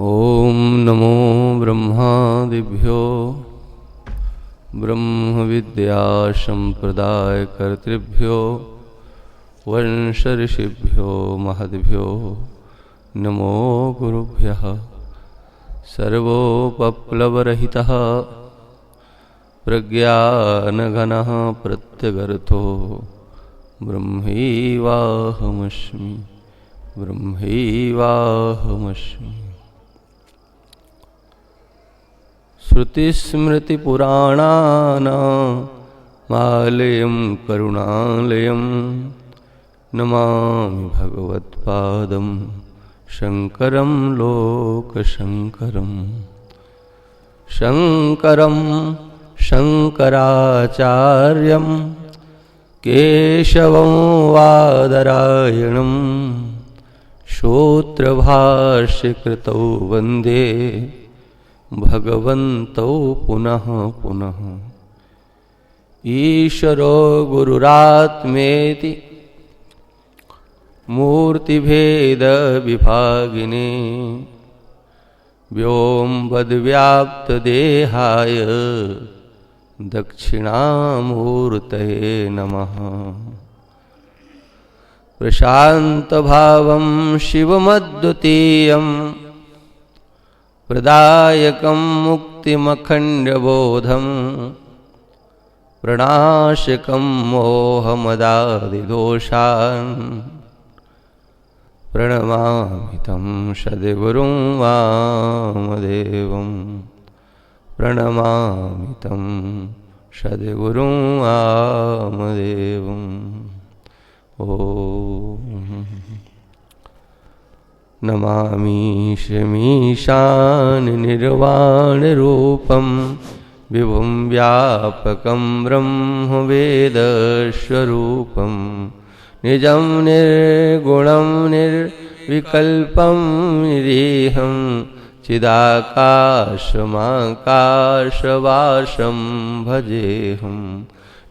ओम नमो ब्रह्मादिभ्यो ब्रह्म विद्या संप्रदाय कर्तृभ्यो वंश ऋषिभ्यो महद्भ्यो नमो गुरुभ्यः। सर्वोपप्लवरहितः प्रज्ञानघनः प्रत्यगर्थो ब्रह्मैवाहमस्मि ब्रह्मैवाहमस्मि। श्रुतिस्मृतिपुराणानामालयं करुणालयं नमामि भगवत्पादं शङ्करं लोकशङ्करं। शङ्करं शङ्कराचार्यं केशवं वादरायणं सूत्रभाष्यकृतौ वन्दे भगवन्तौ पुनः पुनः। ईश्वरो गुरुरात्मेति मूर्तिभेदविभागिने व्योमवद्व्याप्तदेहाय दक्षिणामूर्तये नमः। प्रशान्तभावं शिवमद्वितीयं प्रदायकं मुक्तिमखण्डबोधं प्रणाशकं मोहमदादिदोषान् प्रणमामि तं सद्गुरुं वामदेवं प्रणमामि तं सद्गुरुं वामदेवम्। ओम नमामि शमीशान निर्वाणरूपं विभुं व्यापकं ब्रह्मवेदस्वरूपं निजं निर्गुणं निर्विकल्पं निरीहं चिदाकाशमाकाशवासं भजेऽहं।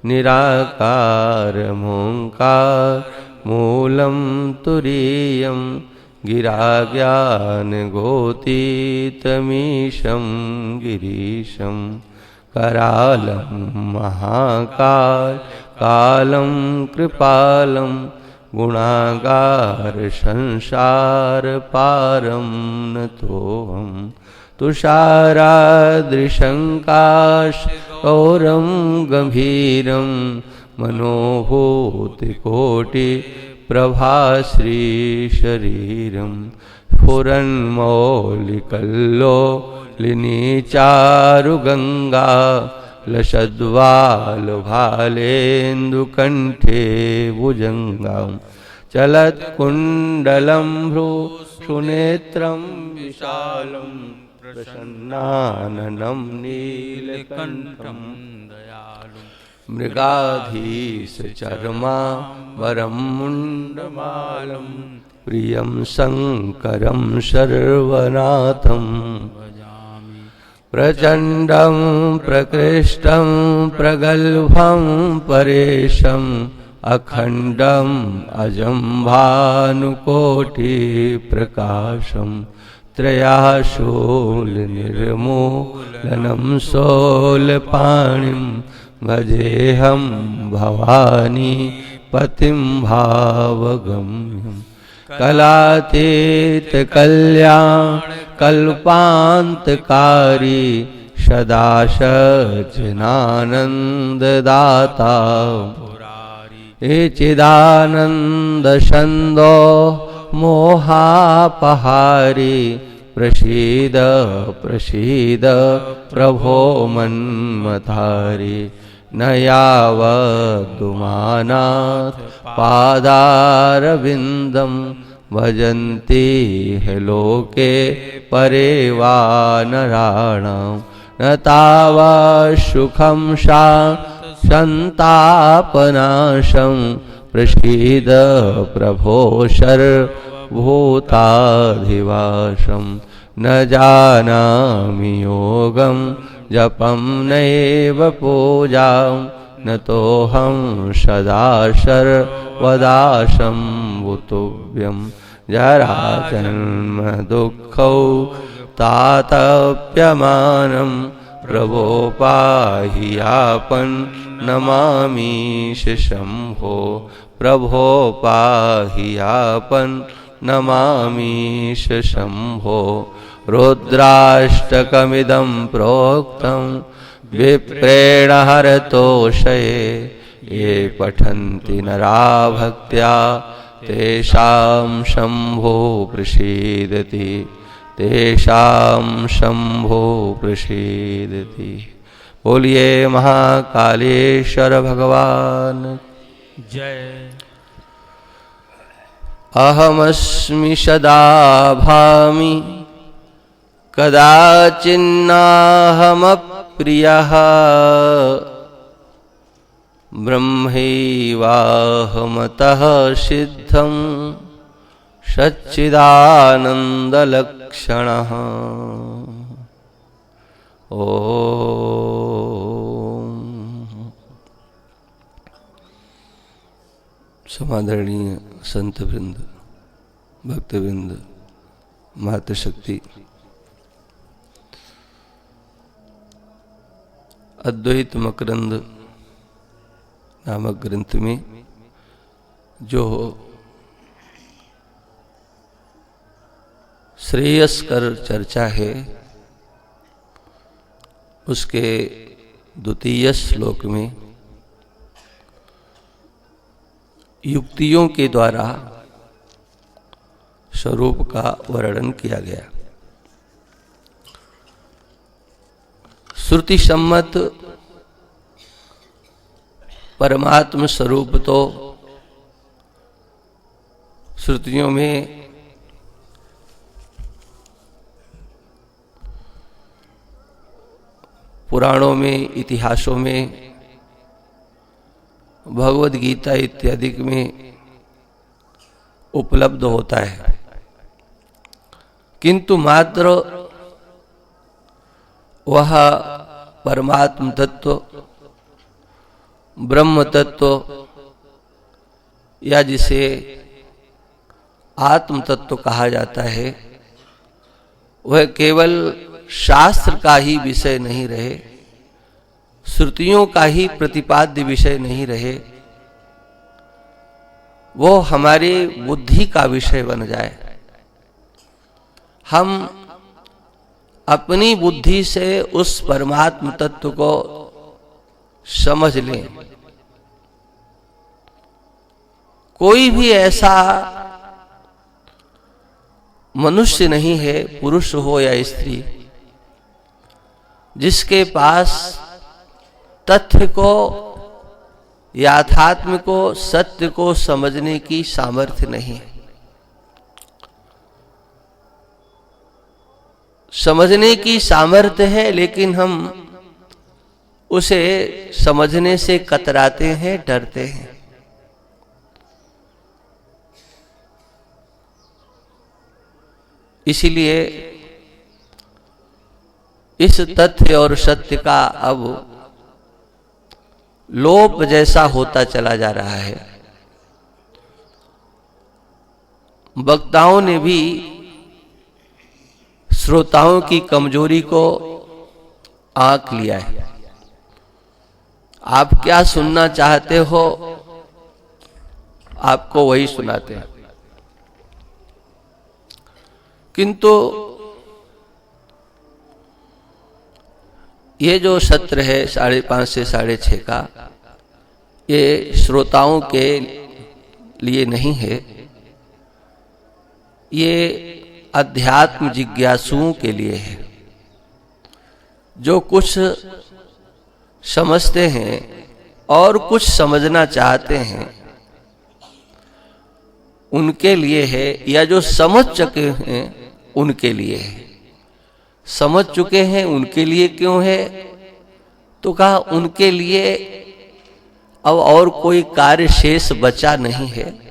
निराकारमोङ्कारमूलं तुरीयं गिराज्ञानगोतीतमीशं गिरीशं करालं महाकालं कृपालं गुणागारसंसारपारं नतोऽहं। तुषाराद्रिशङ्काशौरं गम्भीरं मनोभूतिकोटिप्रभाश्रीशरीरं स्फुरन्मौलिकल्लोलिनीचारुगङ्गा लसद्वालभालेन्दुकण्ठे भुजङ्गां चलत्कुण्डलं भ्रूनेत्रं विशालं प्रसन्नाननं नीलकण्ठं दयालुं मृगाधीशचर्माम्बरं मुण्डमालं प्रियं शङ्करं सर्वनाथं भजामि। प्रचण्डं प्रकृष्टं प्रगल्भं परेशम् अखण्डम् अजं भानुकोटिप्रकाशं त्रयाशूलनिर्मूलनं शूलपाणिं भजेऽहं भवानी पतिं भावगम्यं। कलातीतकल्याणकल्पान्तकारी सदा सच्चिदानन्ददाता चिदानन्दछन्दो मोहापहारी प्रसीद प्रसीद प्रभो मन्मथारी। न यावदुमानाथ पादारविन्दं भजन्ति है लोके परे वा नराणां। न तावत्सुखं संतापनाशं प्रसीद प्रभो सर्वभूताधिवासं। न जानामि योगं जपं नैव पूजां नतोऽहं सदा सर्वदा शम्भुतुभ्यं। जरा जन्म दुःखौ तातप्यमानं प्रभो पाहि आपन्नमामीश शम्भो प्रभो पाहि आपन्नमामीश शम्भो रुद्राष्टकमिदं प्रोक्तं विप्रेण हरतोषये ये पठन्ति नरा भक्त्या तेषां शम्भो प्रसीदति तेषां शम्भो प्रसीदति। बोलिए महाकालेश्वर भगवान जय। अहमस्मि सदा भामि कदाचिन्नाहमप्रियः ब्रह्मैवाहमतः सिद्धं सच्चिदानन्दलक्षणः। ओम। समादरणीय संत वृंद, भक्तवृंद, मातृशक्ति, अद्वैत मकरंद नामक ग्रंथ में जो श्रेयस्कर चर्चा है उसके द्वितीय श्लोक में युक्तियों के द्वारा स्वरूप का वर्णन किया गया। श्रुति सम्मत परमात्म स्वरूप तो श्रुतियों में पुराणों में, इतिहासों में, भगवद गीता इत्यादि में उपलब्ध होता है, किंतु मात्र वह परमात्म तत्व, ब्रह्म तत्व या जिसे आत्म तत्व कहा जाता है, वह केवल शास्त्र का ही विषय नहीं रहे, श्रुतियों का ही प्रतिपाद्य विषय नहीं रहे, वो हमारे बुद्धि का विषय बन जाए। हम अपनी बुद्धि से उस परमात्म तत्व को समझ लें। कोई भी ऐसा मनुष्य नहीं है, पुरुष हो या स्त्री, जिसके पास तथ्य को, याथात्म को, सत्य को समझने की सामर्थ्य नहीं है। समझने की सामर्थ्य है, लेकिन हम उसे समझने से कतराते हैं, डरते हैं। इसीलिए इस तथ्य और सत्य का अब लोप जैसा होता चला जा रहा है। वक्ताओं ने भी श्रोताओं की कमजोरी को आंक लिया है। आप क्या सुनना चाहते हो, आपको वही सुनाते हैं। किंतु ये जो सत्र है 5:30 से 6:30 का, ये श्रोताओं के लिए नहीं है, ये अध्यात्म जिज्ञासुओं के लिए है। जो कुछ समझते हैं और कुछ समझना चाहते हैं उनके लिए है, या जो समझ चुके हैं उनके लिए है। समझ चुके हैं उनके लिए क्यों है, तो कहा उनके लिए अब और कोई कार्य शेष बचा नहीं है।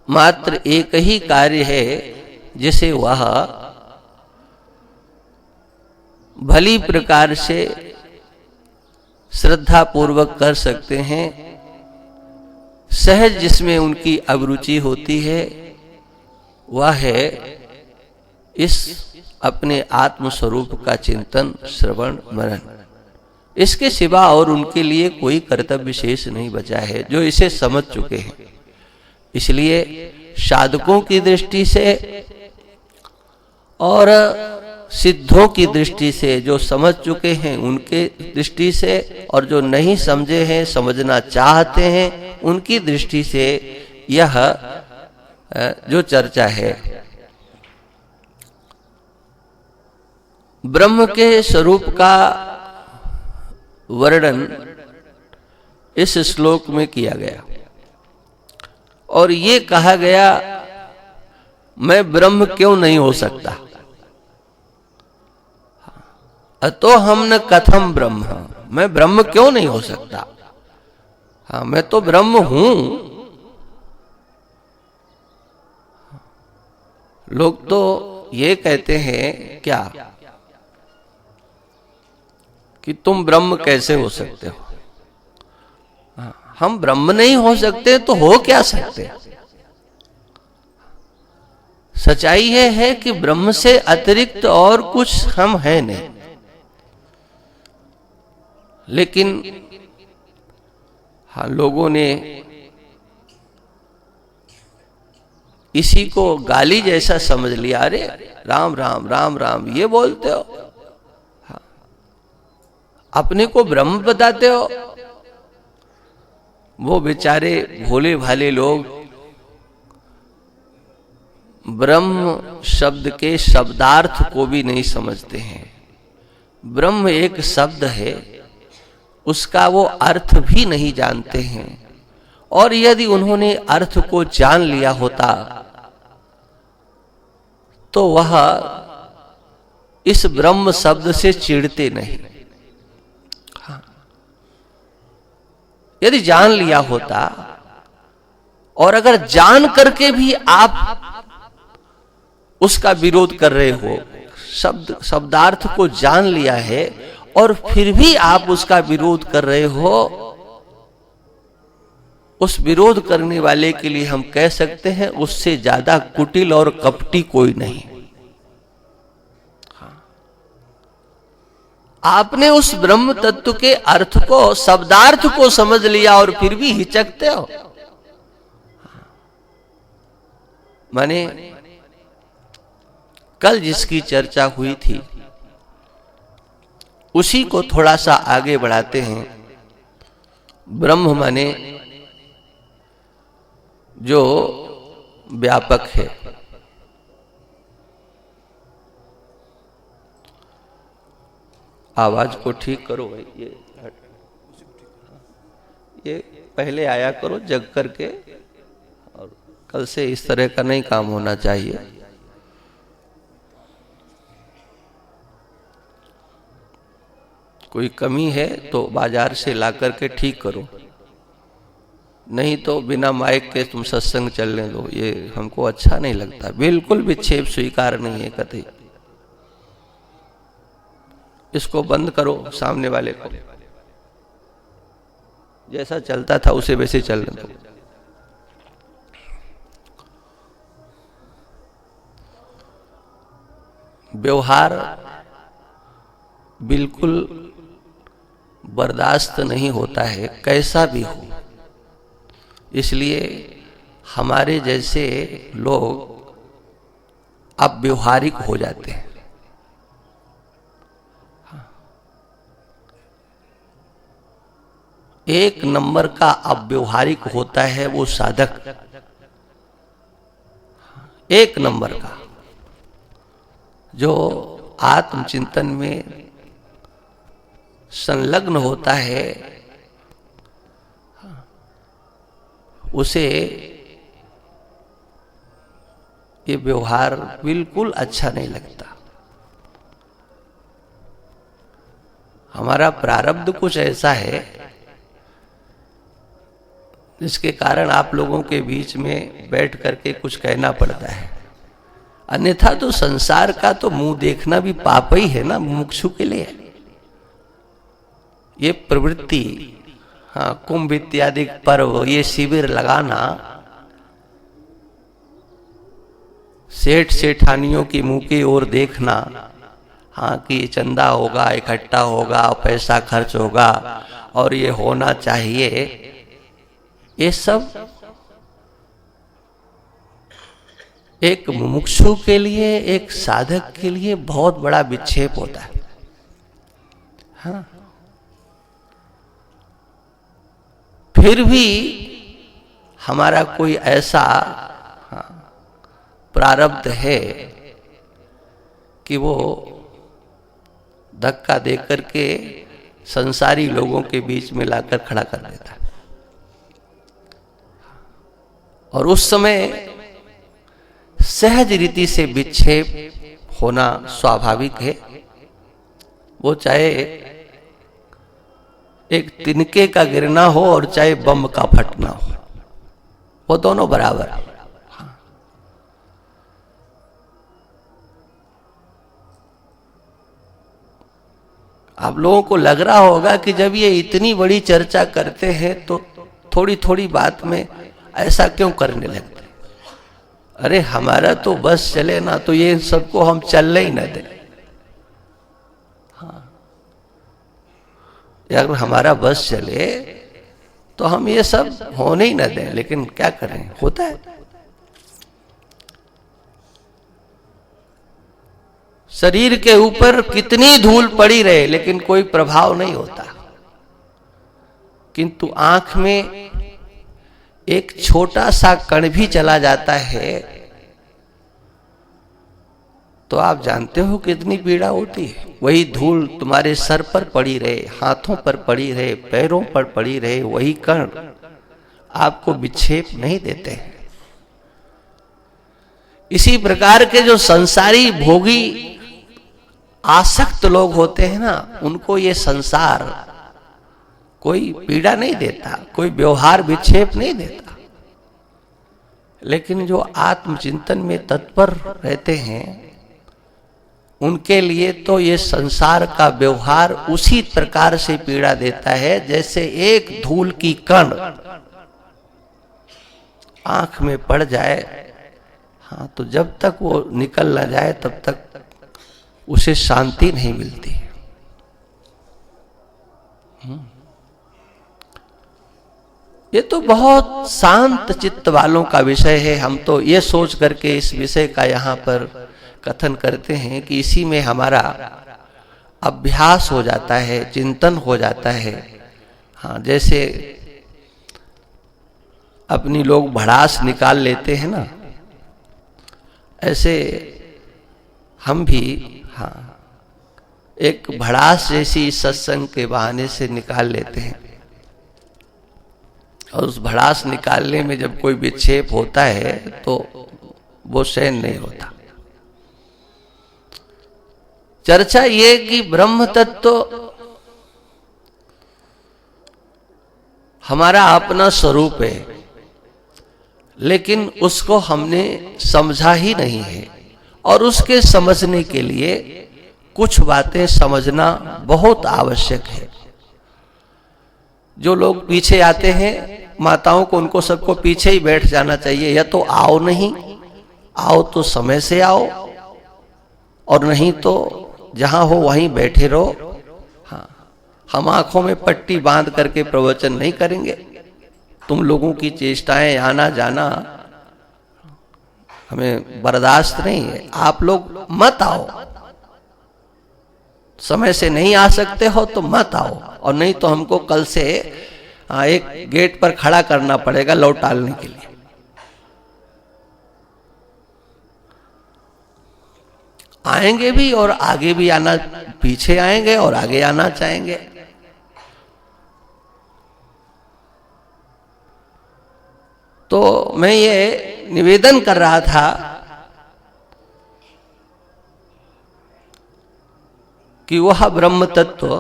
मात्र एक ही कार्य है जिसे वह भली प्रकार से श्रद्धा पूर्वक कर सकते हैं, सहज जिसमें उनकी अभिरुचि होती है वह है इस अपने आत्म स्वरूप का चिंतन, श्रवण, मनन। इसके सिवा और उनके लिए कोई कर्तव्य विशेष नहीं बचा है, जो इसे समझ चुके हैं। इसलिए साधकों की दृष्टि से और सिद्धों की दृष्टि से, जो समझ चुके हैं उनके दृष्टि से, और जो नहीं समझे हैं, समझना चाहते हैं, उनकी दृष्टि से यह जो चर्चा है ब्रह्म के स्वरूप का वर्णन इस श्लोक में किया गया। और ये कहा गया, मैं ब्रह्म क्यों नहीं हो सकता, अतो हम न कथम ब्रह्म, मैं ब्रह्म क्यों नहीं हो सकता। हाँ, मैं तो ब्रह्म हूं। लोग तो ये कहते हैं क्या कि तुम ब्रह्म कैसे हो सकते हो। हम ब्रह्म नहीं हो सकते तो हो क्या सकते। सच्चाई है कि ब्रह्म से अतिरिक्त और कुछ हम हैं नहीं। लेकिन हाँ, लोगों ने इसी को गाली जैसा समझ लिया। अरे राम राम राम राम ये बोलते हो, हाँ, अपने को ब्रह्म बताते हो। वो बेचारे भोले भाले लोग ब्रह्म शब्द के शब्दार्थ को भी नहीं समझते हैं। ब्रह्म एक शब्द है, उसका वो अर्थ भी नहीं जानते हैं। और यदि उन्होंने अर्थ को जान लिया होता तो वह इस ब्रह्म शब्द से चिढ़ते नहीं। हाँ। यदि जान लिया होता, और अगर जान करके भी आप उसका विरोध कर रहे हो, शब्दार्थ को जान लिया है और फिर भी आप उसका विरोध कर रहे हो, उस विरोध करने वाले के लिए हम कह सकते हैं उससे ज्यादा कुटिल और कपटी कोई नहीं। आपने उस ब्रह्म तत्व के अर्थ को, शब्दार्थ को समझ लिया और फिर भी हिचकते हो। माने कल जिसकी चर्चा हुई थी उसी को थोड़ा सा आगे बढ़ाते हैं। ब्रह्म माने जो व्यापक है। आवाज को ठीक करो भाई, ये पहले आया करो जग करके, और कल से इस तरह का नहीं काम होना चाहिए। कोई कमी है तो बाजार से ला करके ठीक करो, नहीं तो बिना माइक के तुम सत्संग चलने दो। ये हमको अच्छा नहीं लगता, बिल्कुल विक्षेप स्वीकार नहीं है कतई। इसको बंद करो, सामने वाले को जैसा चलता था उसे वैसे चलने दो। व्यवहार बिल्कुल बर्दाश्त नहीं होता है, कैसा भी हो। इसलिए हमारे जैसे लोग अब व्यवहारिक हो जाते हैं। एक नंबर का अब व्यवहारिक होता है वो साधक, एक नंबर का, जो आत्मचिंतन में संलग्न होता है, उसे ये व्यवहार बिल्कुल अच्छा नहीं लगता। हमारा प्रारब्ध कुछ ऐसा है जिसके कारण आप लोगों के बीच में बैठ करके कुछ कहना पड़ता है। अन्यथा तो संसार का तो मुंह देखना भी पाप ही है ना मुमुक्षु के लिए। ये प्रवृत्ति हाँ, कुंभ इत्यादि पर्व, ये शिविर लगाना, सेठ सेठानियों की मुंह की ओर देखना, हाँ कि ये चंदा होगा, इकट्ठा होगा, पैसा खर्च होगा और ये होना चाहिए, ये सब एक मुमुक्षु के लिए, एक साधक के लिए बहुत बड़ा विक्षेप होता है। हाँ, फिर भी हमारा कोई ऐसा प्रारब्ध है कि वो धक्का देकर के संसारी लोगों के बीच में लाकर खड़ा कर देता है। और उस समय सहज रीति से विक्षेप होना स्वाभाविक है। वो चाहे एक तिनके का गिरना हो और चाहे बम का फटना हो, वो दोनों बराबर है। आप लोगों को लग रहा होगा कि जब ये इतनी बड़ी चर्चा करते हैं तो थोड़ी थोड़ी बात में ऐसा क्यों करने लगते? अरे हमारा तो बस चले ना, तो ये सबको हम चलने ही न दें। हाँ, अगर हमारा बस चले तो हम ये सब होने ही न दें, लेकिन क्या करें, होता है। शरीर के ऊपर कितनी धूल पड़ी रहे लेकिन कोई प्रभाव नहीं होता, किंतु आंख में एक छोटा सा कण भी चला जाता है तो आप जानते हो कितनी पीड़ा होती है। वही धूल तुम्हारे सर पर पड़ी रहे, हाथों पर पड़ी रहे, पैरों पर पड़ी रहे, वही कण आपको विक्षेप नहीं देते हैं। इसी प्रकार के जो संसारी भोगी आसक्त लोग होते हैं ना, उनको ये संसार कोई पीड़ा नहीं देता, कोई व्यवहार विक्षेप नहीं देता। लेकिन जो आत्मचिंतन में तत्पर रहते हैं उनके लिए तो ये संसार का व्यवहार उसी प्रकार से पीड़ा देता है जैसे एक धूल की कण आंख में पड़ जाए। हाँ, तो जब तक वो निकल ना जाए तब तक उसे शांति नहीं मिलती। ये तो बहुत शांत चित्त वालों का विषय है। हम तो ये सोच करके इस विषय का यहाँ पर कथन करते हैं कि इसी में हमारा अभ्यास हो जाता है, चिंतन हो जाता है। हाँ, जैसे अपनी लोग भड़ास निकाल लेते हैं ना, ऐसे हम भी हाँ एक भड़ास जैसी सत्संग के बहाने से निकाल लेते हैं। और उस भड़ास निकालने में जब कोई विक्षेप होता है तो वो सहन नहीं होता। चर्चा ये कि ब्रह्म तत्व हमारा अपना स्वरूप है, लेकिन उसको हमने समझा ही नहीं है। और उसके समझने के लिए कुछ बातें समझना बहुत आवश्यक है। जो लोग पीछे आते हैं, माताओं को उनको सबको पीछे ही बैठ जाना चाहिए। या तो आओ नहीं, आओ तो समय से आओ, और नहीं तो जहां हो वहीं बैठे रहो। हाँ, हम आंखों में पट्टी बांध करके प्रवचन नहीं करेंगे। तुम लोगों की चेष्टाएं, आना जाना हमें बर्दाश्त नहीं है। आप लोग मत आओ, समय से नहीं आ सकते हो तो मत आओ, और नहीं तो हमको कल से एक गेट पर खड़ा करना पड़ेगा लौटालने के लिए। आएंगे भी और आगे भी आना, पीछे आएंगे और आगे आना चाहेंगे। तो मैं ये निवेदन कर रहा था कि वह ब्रह्म तत्व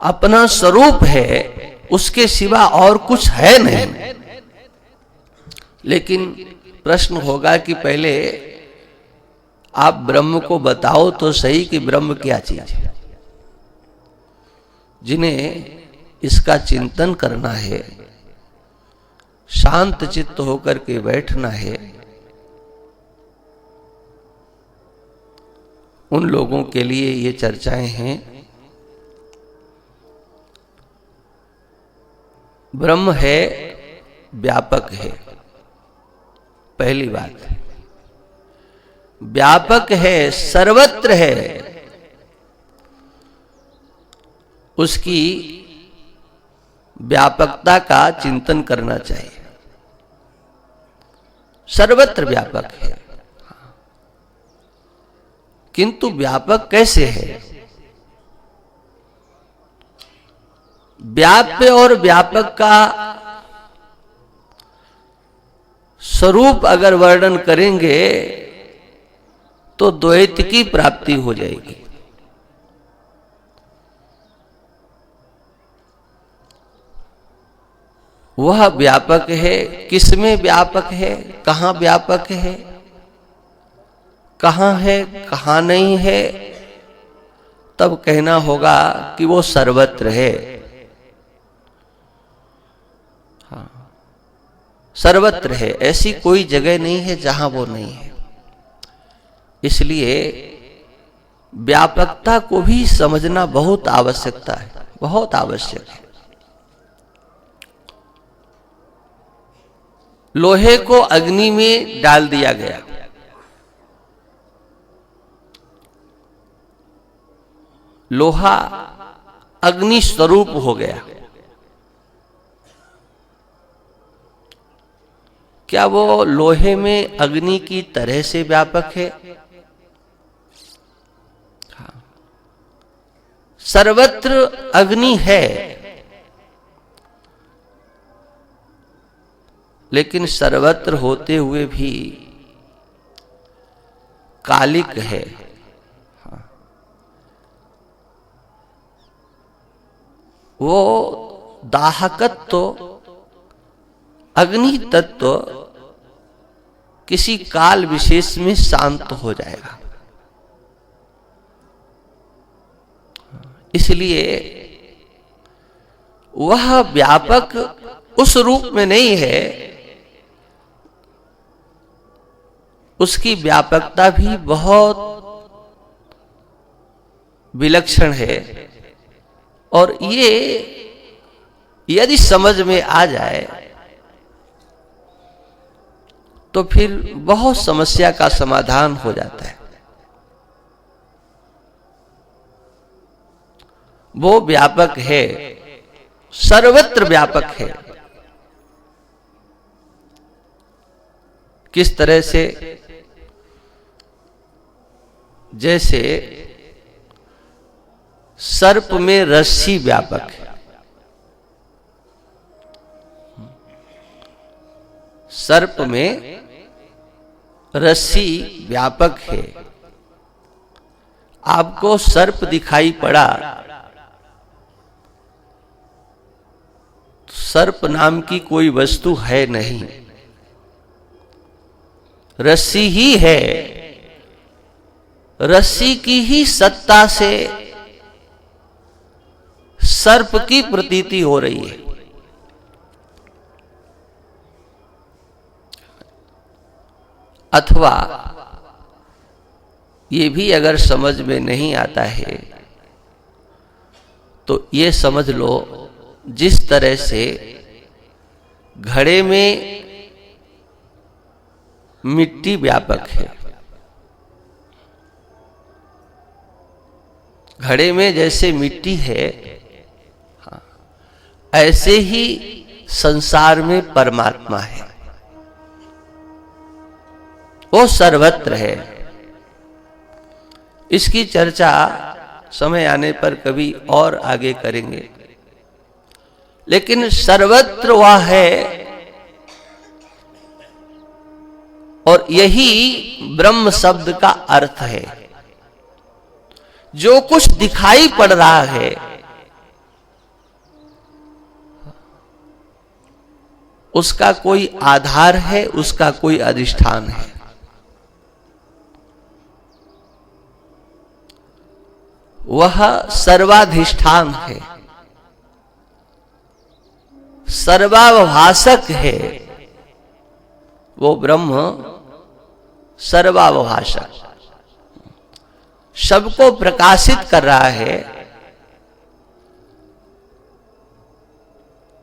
अपना स्वरूप है, उसके सिवा और कुछ है नहीं। लेकिन प्रश्न होगा कि पहले आप ब्रह्म को बताओ तो सही कि ब्रह्म क्या चीज है। जिन्हें इसका चिंतन करना है, शांत चित्त होकर के बैठना है, उन लोगों के लिए ये चर्चाएं हैं। ब्रह्म है, व्यापक है, पहली बात। व्यापक है, सर्वत्र है, उसकी व्यापकता का चिंतन करना चाहिए। सर्वत्र व्यापक है, किंतु व्यापक कैसे है? व्याप्य और व्यापक का स्वरूप अगर वर्णन करेंगे तो द्वैत की प्राप्ति हो जाएगी। वह व्यापक है, किसमें व्यापक है, कहां व्यापक है, कहां है, कहां नहीं है, तब कहना होगा कि वो सर्वत्र है। हाँ, सर्वत्र है, ऐसी कोई जगह नहीं है जहां वो नहीं है। इसलिए व्यापकता को भी समझना बहुत आवश्यकता है, बहुत आवश्यक है। लोहे को अग्नि में डाल दिया गया, लोहा अग्नि स्वरूप हो गया। क्या वो लोहे में अग्नि की तरह से व्यापक है? हाँ। सर्वत्र अग्नि है, लेकिन सर्वत्र होते हुए भी कालिक है। वो दाहकत्व तो अग्नि तत्व किसी काल विशेष में शांत हो जाएगा। इसलिए वह व्यापक उस रूप में नहीं है, उसकी व्यापकता भी बहुत विलक्षण है। और ये यदि समझ में आ जाए तो फिर बहुत समस्या का समाधान हो जाता है। वो व्यापक है, सर्वत्र व्यापक है। किस तरह से? जैसे सर्प में रस्सी व्यापक है, सर्प में रस्सी व्यापक है। आपको सर्प दिखाई पड़ा, सर्प नाम की कोई वस्तु है नहीं, रस्सी ही है। रस्सी की ही सत्ता से सर्प की प्रतीति हो रही है। अथवा ये भी अगर समझ में नहीं आता है तो ये समझ लो, जिस तरह से घड़े में मिट्टी व्यापक है, घड़े में जैसे मिट्टी है, ऐसे ही संसार में परमात्मा है, वो सर्वत्र है। इसकी चर्चा समय आने पर कभी और आगे करेंगे, लेकिन सर्वत्र वह है और यही ब्रह्म शब्द का अर्थ है। जो कुछ दिखाई पड़ रहा है उसका कोई आधार है, उसका कोई अधिष्ठान है। वह सर्वाधिष्ठान है। सर्वावभाषक है, वो ब्रह्म सर्वावभाषक, सबको प्रकाशित कर रहा है।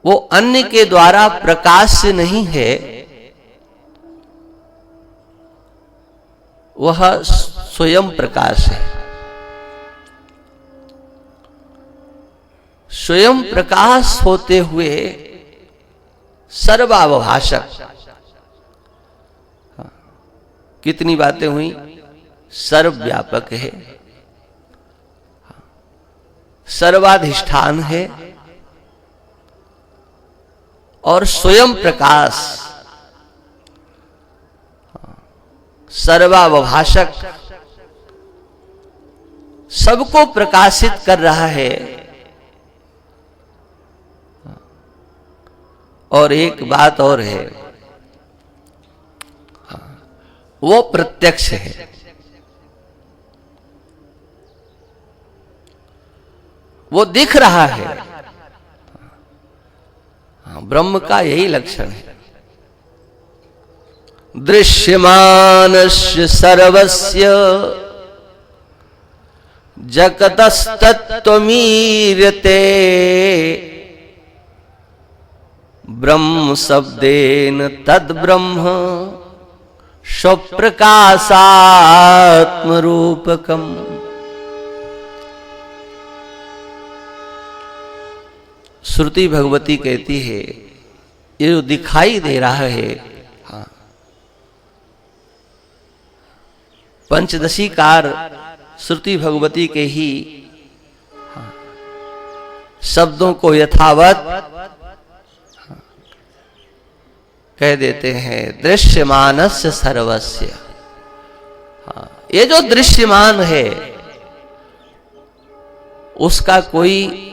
वो अन्य के द्वारा प्रकाश नहीं है, वह स्वयं प्रकाश है। स्वयं प्रकाश होते हुए सर्वावभाषक। कितनी बातें हुई, सर्वव्यापक है, सर्वाधिष्ठान है और स्वयं प्रकाश, सर्वावभाषक, सबको प्रकाशित कर रहा है। और एक बात और है, वो प्रत्यक्ष है। वो दिख रहा है। ब्रह्म का यही लक्षण है। दृश्यमानस्य सर्वस्य जगतस्तत्त्वमीर्यते ब्रह्म शब्देन तद ब्रह्म स्वप्रकाशात्मरूपकम्। श्रुति भगवती कहती है, ये जो दिखाई दे रहा है, हाँ, पंचदशीकार श्रुति भगवती के ही शब्दों को यथावत कह देते हैं। दृश्यमानस्य सर्वस्य, ये जो दृश्यमान है उसका कोई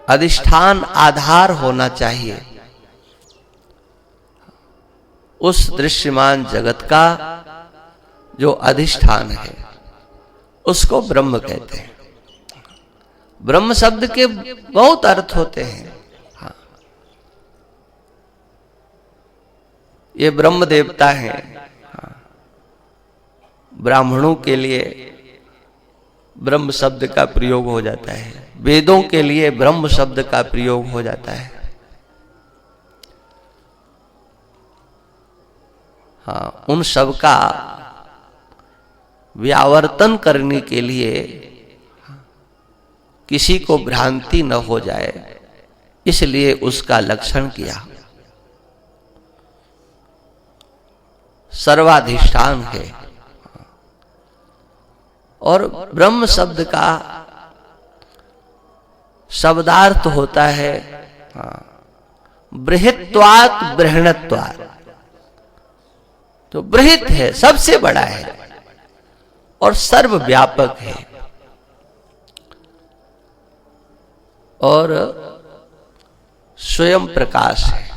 अधिष्ठान आधार होना चाहिए। उस दृश्यमान जगत का जो अधिष्ठान है उसको ब्रह्म कहते हैं। ब्रह्म शब्द के बहुत अर्थ होते हैं। हाँ, ये ब्रह्म देवता है। हाँ, ब्राह्मणों के लिए ब्रह्म शब्द का प्रयोग हो जाता है, वेदों के लिए ब्रह्म शब्द का प्रयोग हो जाता है। हाँ, उन सब का व्यावर्तन करने के लिए किसी को भ्रांति न हो जाए, इसलिए उसका लक्षण किया। सर्वाधिष्ठान है। और ब्रह्म शब्द का शब्दार्थ होता है बृहत्वात् बृहणत्वात्। तो बृहत है, सबसे बड़ा है और सर्वव्यापक है। और स्वयं प्रकाश है।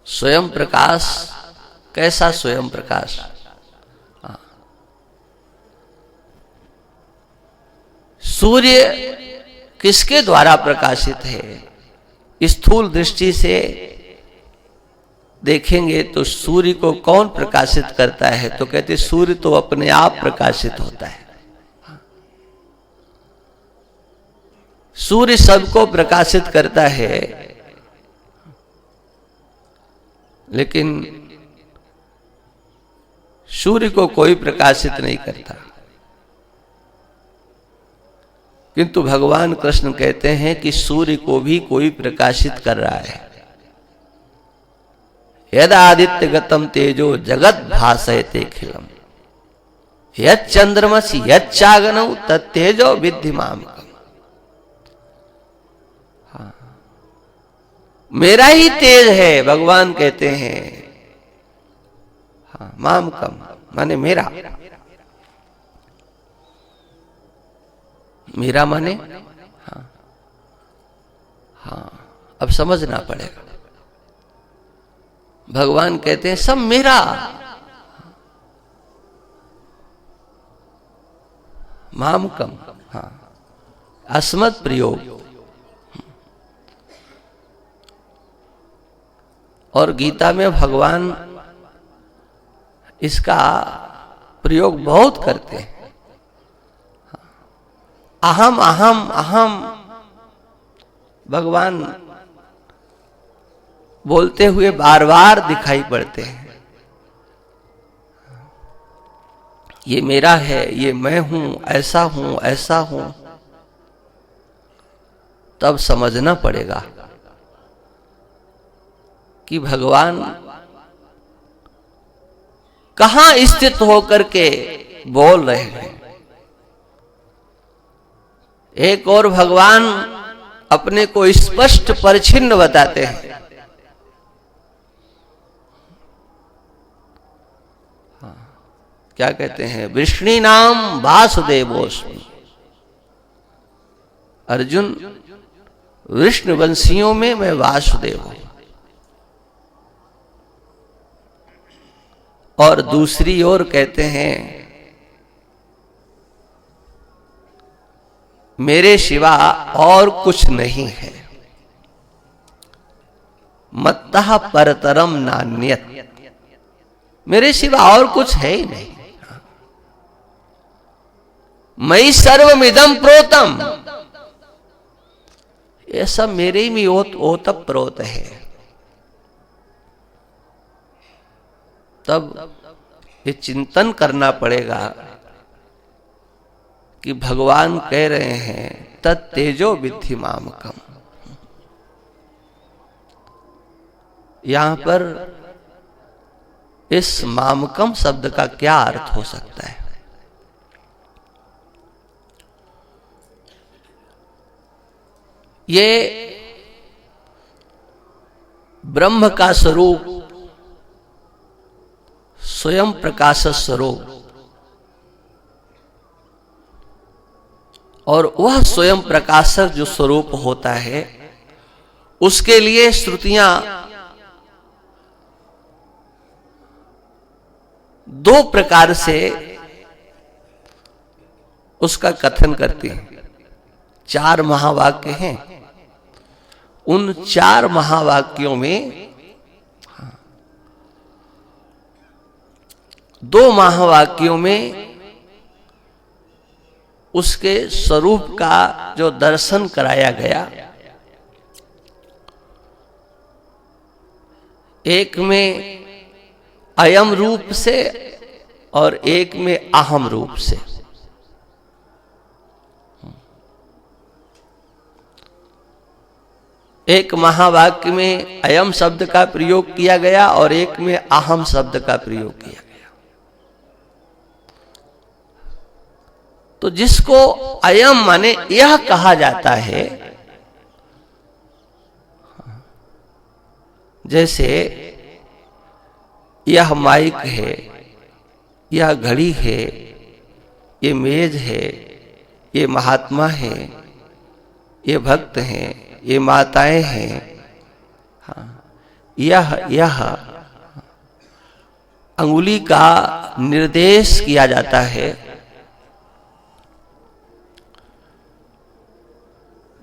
स्वयं प्रकाश कैसा स्वयं प्रकाश? सूर्य किसके द्वारा प्रकाशित है? स्थूल दृष्टि से देखेंगे तो सूर्य को कौन प्रकाशित करता है? तो कहते सूर्य तो अपने आप प्रकाशित होता है। सूर्य सबको प्रकाशित करता है, लेकिन सूर्य को कोई प्रकाशित नहीं करता। किंतु भगवान कृष्ण कहते हैं कि सूर्य को भी कोई प्रकाशित कर रहा है। यद आदित्य गतम तेजो जगत भासयते खिलम यद चंद्रमसि यद चागनौ तत्तेजो विद्धि मामकम्। मेरा ही तेज है, भगवान कहते हैं। हाँ, मामकम् माने मेरा। मेरा माने हाँ, हाँ, अब समझना पड़ेगा। भगवान कहते हैं सब मेरा। मामकम्, हाँ, अस्मत् प्रयोग। और गीता में भगवान इसका प्रयोग बहुत करते हैं। अहम अहम अहम भगवान बोलते हुए बार बार दिखाई पड़ते हैं। ये मेरा है, ये मैं हूं, ऐसा हूं, ऐसा हूं। तब समझना पड़ेगा कि भगवान कहां स्थित होकर के बोल रहे हैं। एक और भगवान अपने को स्पष्ट परिच्छिन्न बताते हैं। क्या कहते हैं? वृष्णि नाम वासुदेवोस्मि। अर्जुन, विष्णुवंशियों में मैं वासुदेव हूं। और दूसरी ओर कहते हैं, मेरे सिवा और कुछ नहीं है। मत्तः परतरम नान्यत्। मेरे सिवा और कुछ है ही नहीं। मयि सर्वमिदं प्रोतम। ये सब मेरे में ओतप प्रोत है। तब ये चिंतन करना पड़ेगा कि भगवान कह रहे हैं तत्तेजो विद्धि मामकम। यहां पर इस मामकम शब्द का क्या अर्थ हो सकता है? ये ब्रह्म का स्वरूप, स्वयं प्रकाश स्वरूप, और वह स्वयं प्रकाशक जो स्वरूप होता है, उसके लिए श्रुतियां दो प्रकार से उसका कथन करती हैं। 4 महावाक्य हैं। उन 4 महावाक्यों में 2 महावाक्यों में उसके स्वरूप का जो दर्शन कराया गया, एक में अयम रूप से और एक में अहम रूप से। एक महावाक्य में अयम शब्द का प्रयोग किया गया और एक में अहम शब्द का प्रयोग किया गया। तो जिसको अयम माने यह कहा जाता है, जैसे यह माइक है, यह घड़ी है, ये मेज है, ये महात्मा है, ये भक्त हैं, ये माताएं हैं। हाँ, यह अंगुली का निर्देश किया जाता है,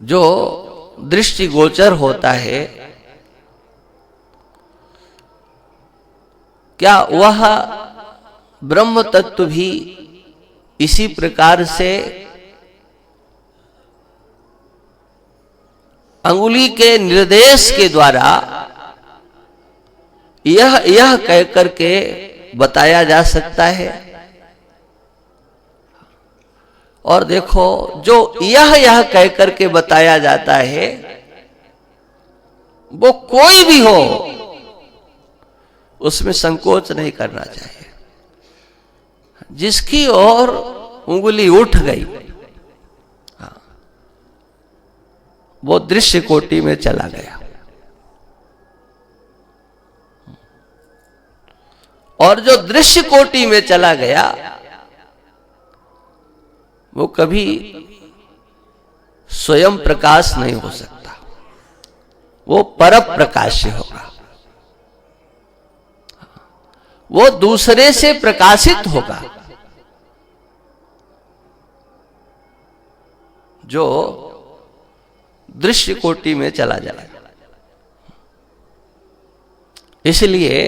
जो दृष्टिगोचर होता है। क्या वह ब्रह्म तत्व भी इसी प्रकार से अंगुली के निर्देश के द्वारा यह कह करके बताया जा सकता है? और देखो, जो यह कह करके बताया जाता है, वो कोई भी हो, उसमें संकोच नहीं करना चाहिए। जिसकी ओर उंगली उठ गई, वो दृश्य कोटि में चला गया। और जो दृश्य कोटि में चला गया, वो कभी स्वयं प्रकाश नहीं हो सकता, वो पर प्रकाश्य होगा। वो दूसरे से प्रकाशित होगा। जो दृश्य कोटि में चला जाए। इसलिए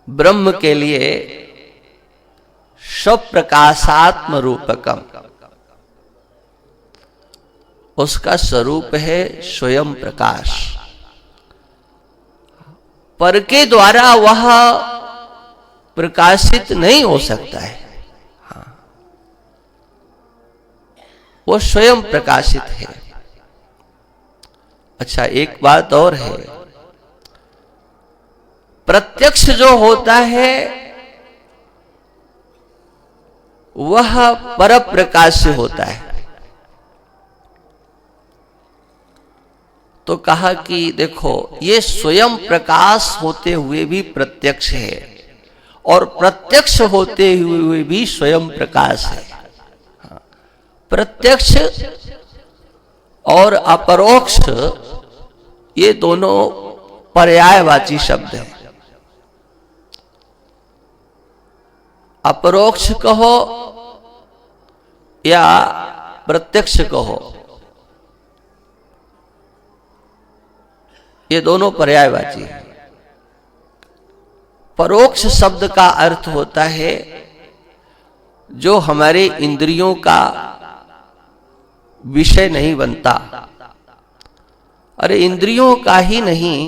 ब्रह्म के लिए स्वप्रकाशात्म रूपकम, उसका स्वरूप है स्वयं प्रकाश। पर के द्वारा वह प्रकाशित नहीं हो सकता है। वो स्वयं प्रकाशित है। अच्छा, एक बात और है, प्रत्यक्ष जो होता है वह पर प्रकाश से होता है। तो कहा कि देखो, ये स्वयं प्रकाश होते हुए भी प्रत्यक्ष है और प्रत्यक्ष होते हुए भी स्वयं प्रकाश है। प्रत्यक्ष और अपरोक्ष ये दोनों पर्यायवाची शब्द हैं। अपरोक्ष कहो या प्रत्यक्ष कहो, ये दोनों पर्यायवाची हैं। परोक्ष शब्द का अर्थ होता है जो हमारे इंद्रियों का विषय नहीं बनता। अरे इंद्रियों का ही नहीं,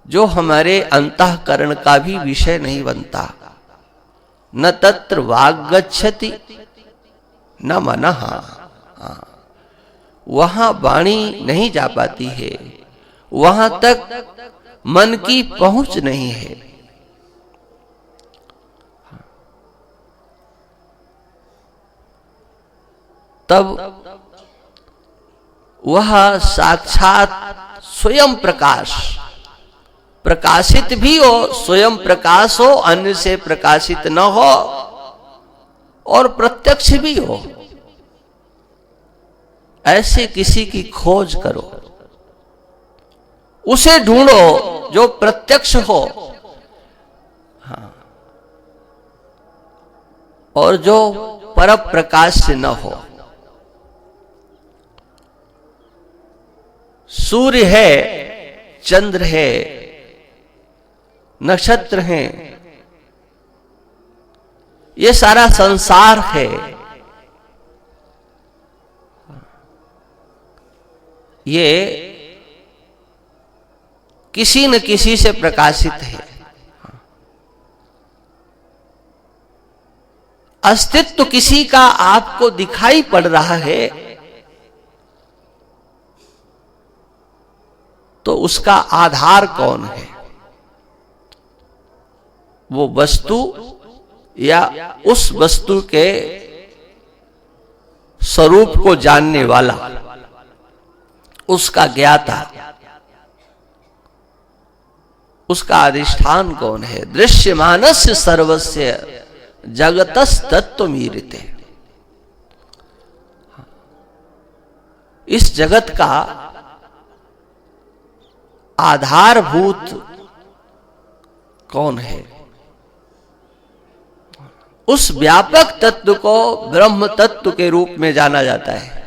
जो हमारे अंतःकरण का भी विषय नहीं बनता। न तत्र वाग गच्छति न मनः, वहां वाणी नहीं जा पाती है, वहां तक मन की पहुंच नहीं है। तब वह साक्षात स्वयं प्रकाश, प्रकाशित भी हो, स्वयं प्रकाश हो, अन्य से प्रकाशित न हो, और प्रत्यक्ष भी हो। ऐसे किसी की खोज करो, उसे ढूंढो जो प्रत्यक्ष हो, हाँ, और जो पर प्रकाश से न हो। सूर्य है, चंद्र है, नक्षत्र हैं, ये सारा संसार है। ये किसी न किसी से प्रकाशित है। अस्तित्व किसी का आपको दिखाई पड़ रहा है तो उसका आधार कौन है? वो वस्तु या उस वस्तु के स्वरूप को जानने वाला, उसका ज्ञाता, उसका अधिष्ठान कौन है? दृश्यमानस्य सर्वस्य जगतस् तत्त्वमीरिते। इस जगत का आधारभूत कौन है? उस व्यापक तत्व को ब्रह्म तत्व के रूप में जाना जाता है।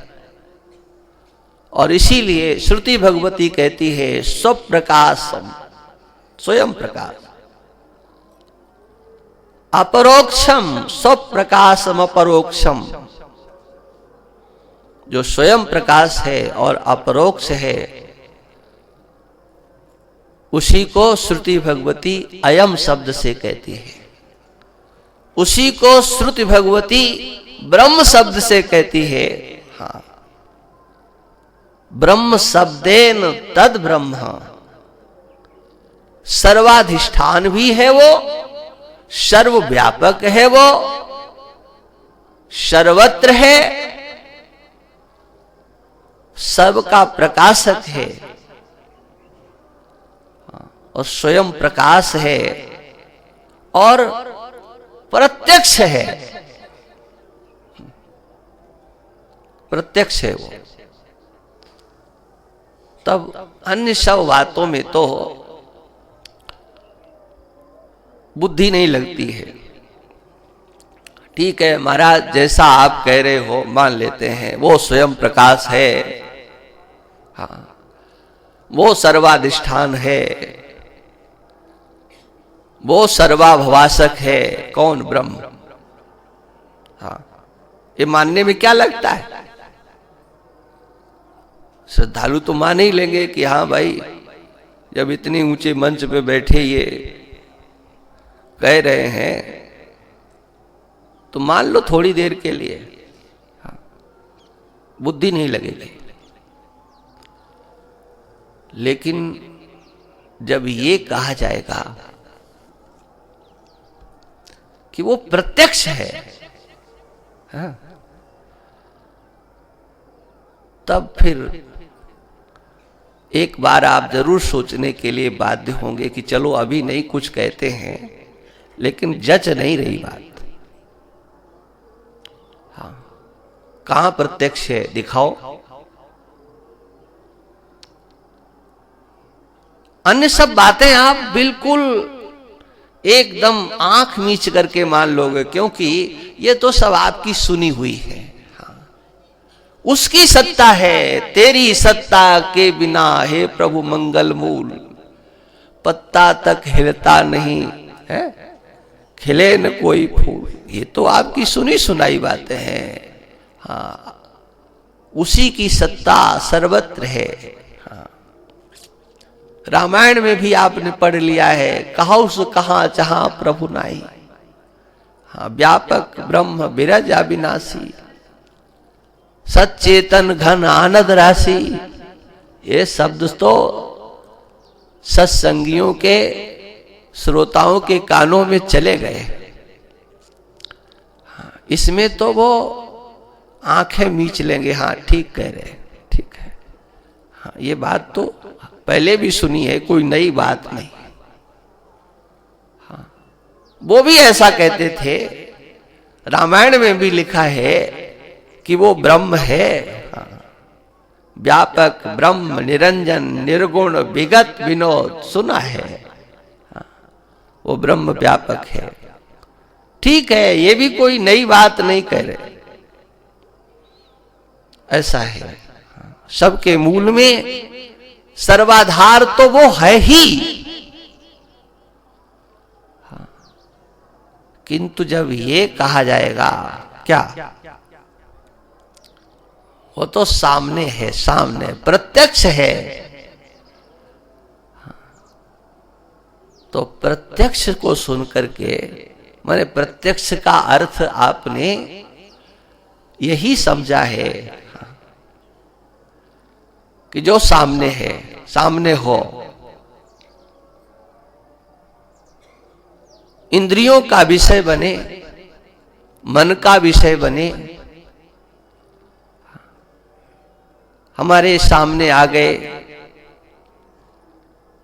और इसीलिए श्रुति भगवती कहती है स्वप्रकाशम, स्वयं प्रकाश, अपरोक्षम स्वप्रकाशम अपरोक्षम। जो स्वयं प्रकाश है और अपरोक्ष है, उसी को श्रुति भगवती अयम शब्द से कहती है। उसी को श्रुति भगवती ब्रह्म शब्द से कहती है। हाँ, ब्रह्म शब्देन तद ब्रह्म, सर्वाधिष्ठान भी है वो, सर्वव्यापक है वो, सर्वत्र है, सबका प्रकाशक है और स्वयं प्रकाश है और प्रत्यक्ष है। प्रत्यक्ष है वो। तब अन्य सब बातों में तो बुद्धि नहीं लगती है, ठीक है महाराज, जैसा आप कह रहे हो मान लेते हैं, वो स्वयं प्रकाश है, हाँ, वो सर्वाधिष्ठान है, वो सर्वाभवासक है। कौन? ब्रह्म। हाँ, ये मानने में क्या लगता है? श्रद्धालु तो मान ही लेंगे कि हाँ भाई, जब इतनी ऊंचे मंच पे बैठे ये कह रहे हैं तो मान लो थोड़ी देर के लिए, हाँ, बुद्धि नहीं लगेगी। लेकिन जब ये कहा जाएगा कि वो प्रत्यक्ष है, हाँ, तब फिर एक बार आप जरूर सोचने के लिए बाध्य होंगे कि चलो अभी नहीं कुछ कहते हैं, लेकिन जच नहीं रही बात। हाँ, कहां प्रत्यक्ष है दिखाओ। अन्य सब बातें आप बिल्कुल एकदम आंख मीच करके मान लोगे, क्योंकि ये तो सब आपकी सुनी हुई है। उसकी सत्ता है, तेरी सत्ता के बिना हे प्रभु मंगल मूल, पत्ता तक हिलता नहीं है, खिले न कोई फूल। ये तो आपकी सुनी सुनाई बातें हैं। हाँ, उसी की सत्ता सर्वत्र है। हाँ, रामायण में भी आपने पढ़ लिया है, कहाउ सो कहां जहां प्रभु नाई। हाँ, व्यापक ब्रह्म बिरज अविनाशी, सच्चेतन घन आनंद राशि। ये शब्द तो सत्संगियों के, श्रोताओं के कानों में चले गए। हाँ, इसमें तो वो आंखें मीच लेंगे। हाँ, ठीक कह रहे, ठीक है। हाँ, ये बात तो पहले भी सुनी है, कोई नई बात नहीं। हाँ, वो भी ऐसा कहते थे, रामायण में भी लिखा है कि वो ब्रह्म है। हाँ, व्यापक ब्रह्म निरंजन निर्गुण विगत विनोद, सुना है। हाँ, वो ब्रह्म व्यापक है। ठीक है, ये भी कोई नई बात नहीं कह रहे, ऐसा है। हाँ, सबके मूल में सर्वाधार तो वो है ही। हाँ, किंतु जब ये कहा जाएगा क्या, वो तो सामने है, सामने प्रत्यक्ष है। तो प्रत्यक्ष को सुन करके, माने प्रत्यक्ष का अर्थ आपने यही समझा है कि जो सामने है, सामने हो, इंद्रियों का विषय बने, मन का विषय बने, हमारे सामने आ गए,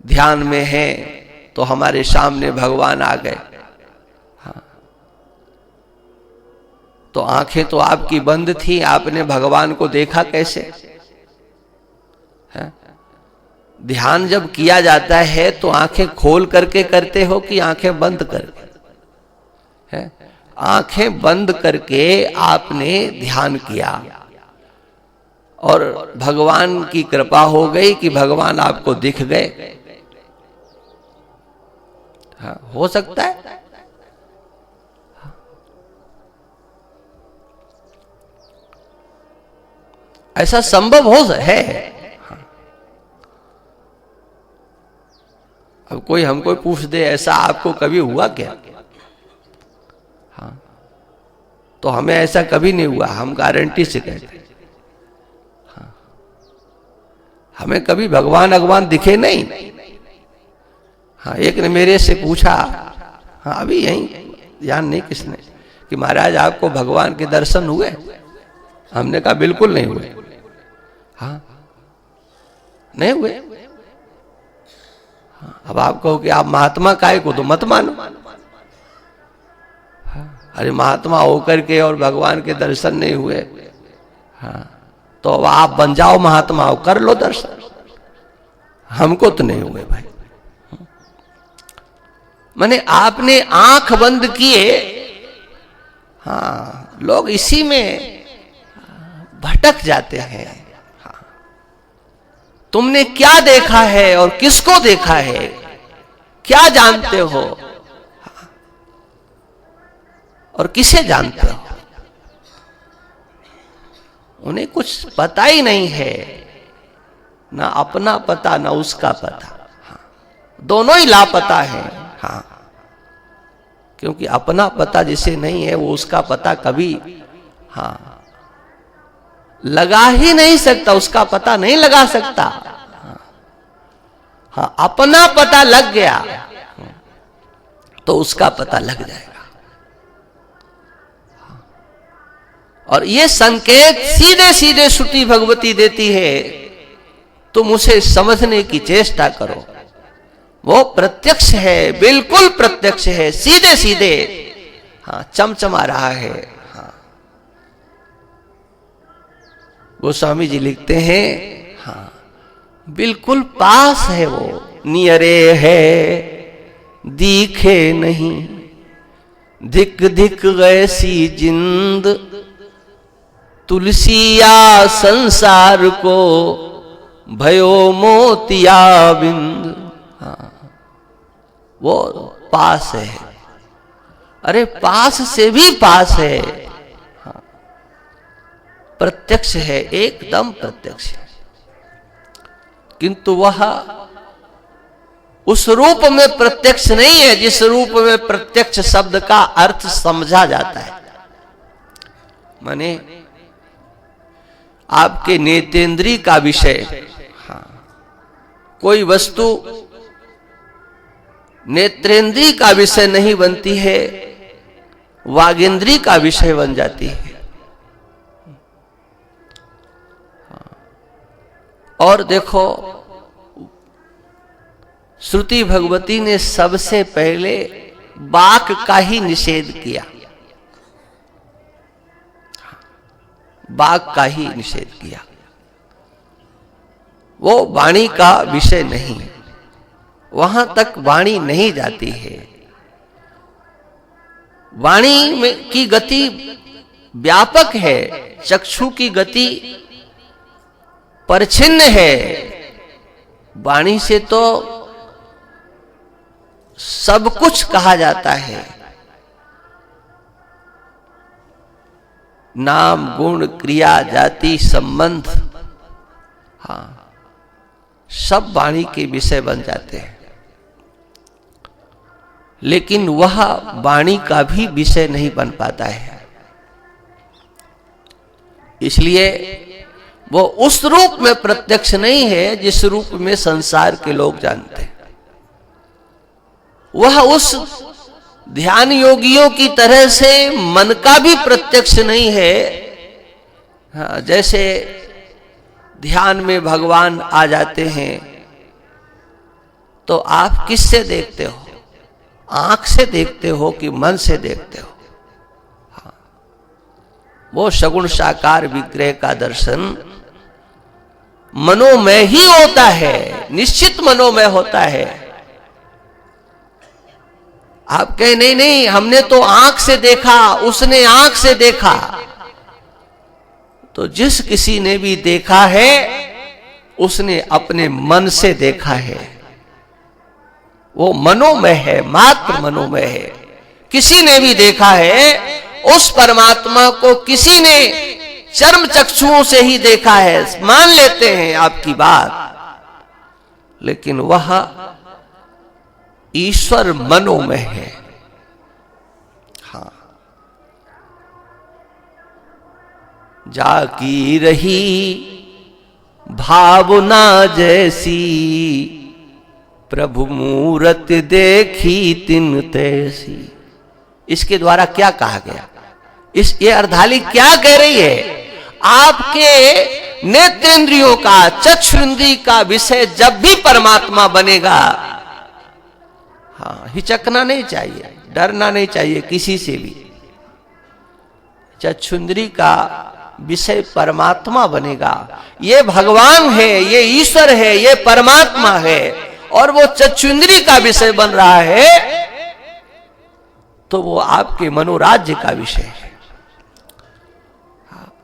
ध्यान में हैं तो हमारे सामने भगवान आ गए। हाँ, तो आंखें तो आपकी बंद थी, आपने भगवान को देखा कैसे? है? ध्यान जब किया जाता है तो आंखें खोल करके करते हो कि आंखें बंद करके? है? आंखें बंद करके आपने ध्यान किया और भगवान की कृपा हो गई कि भगवान आपको दिख गए। हाँ, हो सकता है। ऐसा संभव है। हाँ। अब कोई हमको पूछ दे ऐसा आपको कभी हुआ क्या? हाँ, तो हमें ऐसा कभी नहीं हुआ, हम गारंटी से कहते हैं। हमें कभी भगवान दिखे नहीं। हाँ, एक ने मेरे से पूछा, हाँ अभी यही, ध्यान नहीं किसने, कि महाराज आपको भगवान के दर्शन हुए? हमने कहा बिल्कुल नहीं हुए। हाँ, नहीं हुए। हाँ, अब आप कहो कि आप महात्मा काय को, तो मत मानो। हाँ, अरे महात्मा होकर के और भगवान के दर्शन नहीं हुए, हाँ, तो अब आप बन जाओ महात्मा, कर लो दर्शन। हमको तो नहीं हुए भाई। माने आपने आंख बंद किए, हाँ, लोग इसी में भटक जाते हैं। हाँ, तुमने क्या देखा है और किसको देखा है, क्या जानते हो, हाँ, और किसे जानते हो? उन्हें कुछ पता ही नहीं है, ना अपना पता ना उसका पता। हाँ, दोनों ही लापता है। हाँ, क्योंकि अपना पता जिसे नहीं है वो उसका पता कभी हाँ लगा ही नहीं सकता, उसका पता नहीं लगा सकता। हाँ, अपना पता लग गया तो उसका पता लग जाएगा। और ये संकेत सीधे सीधे श्रुति भगवती देती है, तुम उसे समझने की चेष्टा करो। वो प्रत्यक्ष है, बिल्कुल प्रत्यक्ष है, सीधे सीधे हाँ चमचमा रहा है। हाँ, गोस्वामी जी लिखते हैं हाँ बिल्कुल पास है वो, नियरे है दिखे नहीं, धिक धिक गैसी जिंद तुलसिया संसार को भयो मोतिया बिंद। हाँ, वो पास है, अरे पास से भी पास है। हाँ, प्रत्यक्ष है, एकदम प्रत्यक्ष है, किंतु वह उस रूप में प्रत्यक्ष नहीं है जिस रूप में प्रत्यक्ष शब्द का अर्थ समझा जाता है। माने आपके नेत्रेंद्रिय का विषय, हाँ, कोई वस्तु नेत्रेंद्रिय का विषय नहीं बनती है, वागेंद्रिय का विषय बन जाती है। और देखो, श्रुति भगवती ने सबसे पहले वाक का ही निषेध किया, वाक का ही निषेध किया। वो वाणी का विषय नहीं, वहां तक वाणी नहीं जाती है। वाणी में की गति व्यापक है, चक्षु की गति परिच्छिन्न है। वाणी से तो सब कुछ कहा जाता है, नाम गुण क्रिया जाति संबंध, हाँ, सब वाणी के विषय बन जाते हैं। लेकिन वह वाणी का भी विषय नहीं बन पाता है, इसलिए वो उस रूप में प्रत्यक्ष नहीं है जिस रूप में संसार के लोग जानते हैं। वह उस ध्यान योगियों की तरह से मन का भी प्रत्यक्ष नहीं है। हाँ, जैसे ध्यान में भगवान आ जाते हैं तो आप किससे देखते हो? आंख से देखते हो कि मन से देखते हो? हाँ, वो सगुण साकार विग्रह का दर्शन मनोमय ही होता है, निश्चित मनोमय होता है। आप कहें नहीं नहीं हमने तो आंख से देखा, उसने आंख से देखा, तो जिस किसी ने भी देखा है उसने अपने मन से देखा है। वो मनोमय है, मात्र मनोमय है। किसी ने भी देखा है उस परमात्मा को किसी ने चर्म चक्षुओं से ही देखा है, मान लेते हैं आपकी बात, लेकिन वह ईश्वर मनोमय है। हाँ, जाकी रही भावना जैसी, प्रभु मूरत देखी तिन तैसी। इसके द्वारा क्या कहा गया? ये अर्धाली क्या कह रही है? आपके नेत्रेंद्रियों का, चक्षुरिंद्रिय का विषय जब भी परमात्मा बनेगा, हाँ, हिचकना नहीं चाहिए, डरना नहीं चाहिए किसी से भी। चक्षुरिंद्रिय का विषय परमात्मा बनेगा, ये भगवान है, ये ईश्वर है, ये परमात्मा है, और वो चक्षुरिंद्रिय का विषय बन रहा है, तो वो आपके मनोराज्य का विषय है।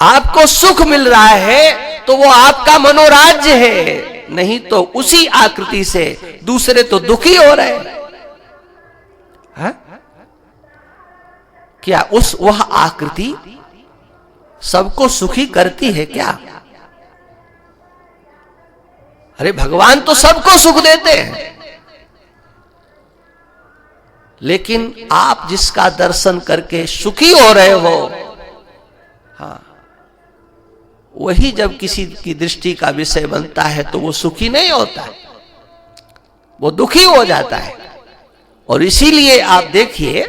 आपको सुख मिल रहा है तो वो आपका मनोराज्य है, नहीं तो उसी आकृति से दूसरे तो दुखी हो रहे हैं। क्या वह आकृति सबको सुखी करती है क्या? अरे भगवान तो सबको सुख देते हैं, लेकिन आप जिसका दर्शन करके सुखी हो रहे हो, हाँ, वही जब किसी की दृष्टि का विषय बनता है तो वो सुखी नहीं होता है, वो दुखी हो जाता है। और इसीलिए आप देखिए,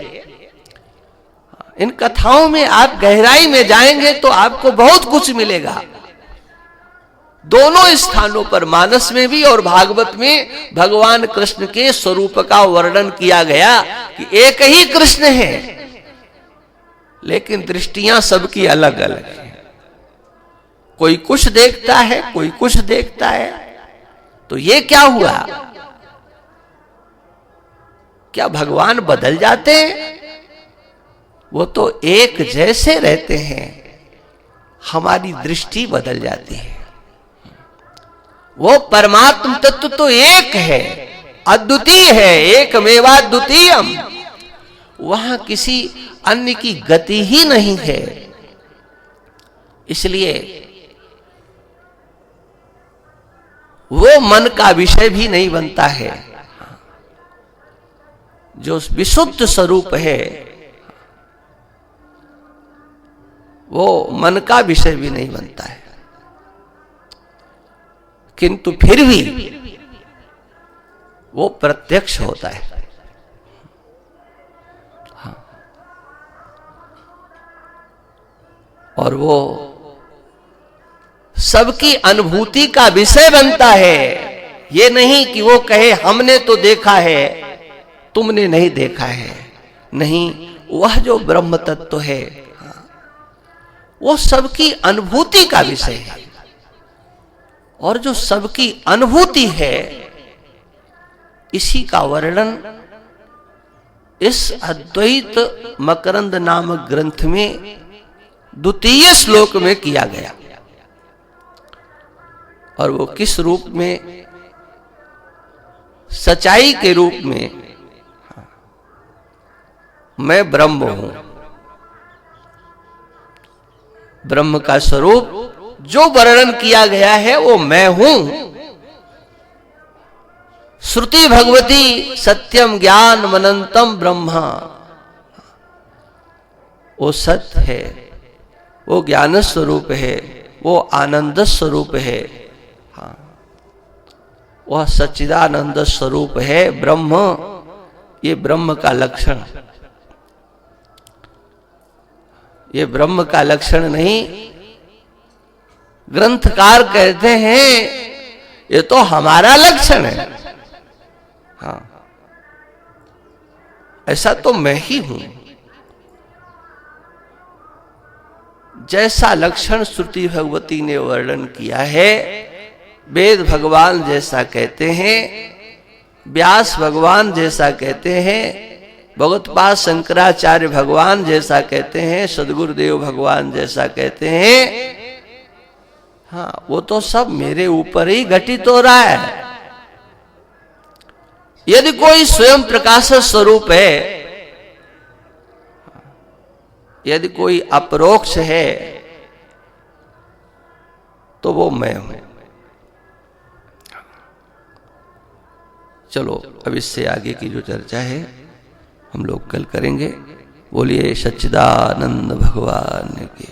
इन कथाओं में आप गहराई में जाएंगे तो आपको बहुत कुछ मिलेगा। दोनों स्थानों पर, मानस में भी और भागवत में, भगवान कृष्ण के स्वरूप का वर्णन किया गया कि एक ही कृष्ण है, लेकिन दृष्टियां सबकी अलग अलग हैं। कोई कुछ देखता है, कोई कुछ देखता है। तो ये क्या हुआ? क्या भगवान बदल जाते हैं? वो तो एक जैसे रहते हैं, हमारी दृष्टि बदल जाती है। वो परमात्म तत्व तो एक है, अद्वितीय है, एकमेवाद्वितीयम। वहां किसी अन्य की गति ही नहीं है। इसलिए वो मन का विषय भी नहीं बनता है। जो विशुद्ध स्वरूप है वो मन का विषय भी नहीं बनता है, किंतु फिर भी वो प्रत्यक्ष होता है। हाँ। और वो सबकी अनुभूति का विषय बनता है। ये नहीं कि वो कहे हमने तो देखा है, तुमने नहीं देखा है। नहीं, वह जो ब्रह्म तत्व है वो सबकी अनुभूति का विषय है। और जो सबकी अनुभूति है, इसी का वर्णन इस अद्वैत मकरंद नामक ग्रंथ में द्वितीय श्लोक में किया गया। और वो किस रूप में? सच्चाई के रूप में। मैं ब्रह्म हूं। ब्रह्म का स्वरूप जो वर्णन किया गया है वो मैं हूं। श्रुति भगवती सत्यम ज्ञान मनंतम ब्रह्मा, वो सत्य है, वो ज्ञान स्वरूप है, वो आनंद स्वरूप है। हाँ, वह सच्चिदानंद स्वरूप है ब्रह्म। ये ब्रह्म का लक्षण, ये ब्रह्म का लक्षण नहीं। ग्रंथकार कहते हैं ये तो हमारा लक्षण है। हाँ, ऐसा तो मैं ही हूं। जैसा लक्षण श्रुति भगवती ने वर्णन किया है, वेद भगवान जैसा कहते हैं, व्यास भगवान जैसा कहते हैं, भगवत्पाद शंकराचार्य भगवान जैसा कहते हैं, सदगुरुदेव भगवान जैसा कहते हैं, हाँ, वो तो सब मेरे ऊपर ही घटित हो रहा है। यदि कोई स्वयं प्रकाश स्वरूप है, यदि कोई अपरोक्ष है, तो वो मैं हूं। चलो, अब इससे आगे की जो चर्चा है हम लोग कल करेंगे। बोलिए सच्चिदानंद भगवान की।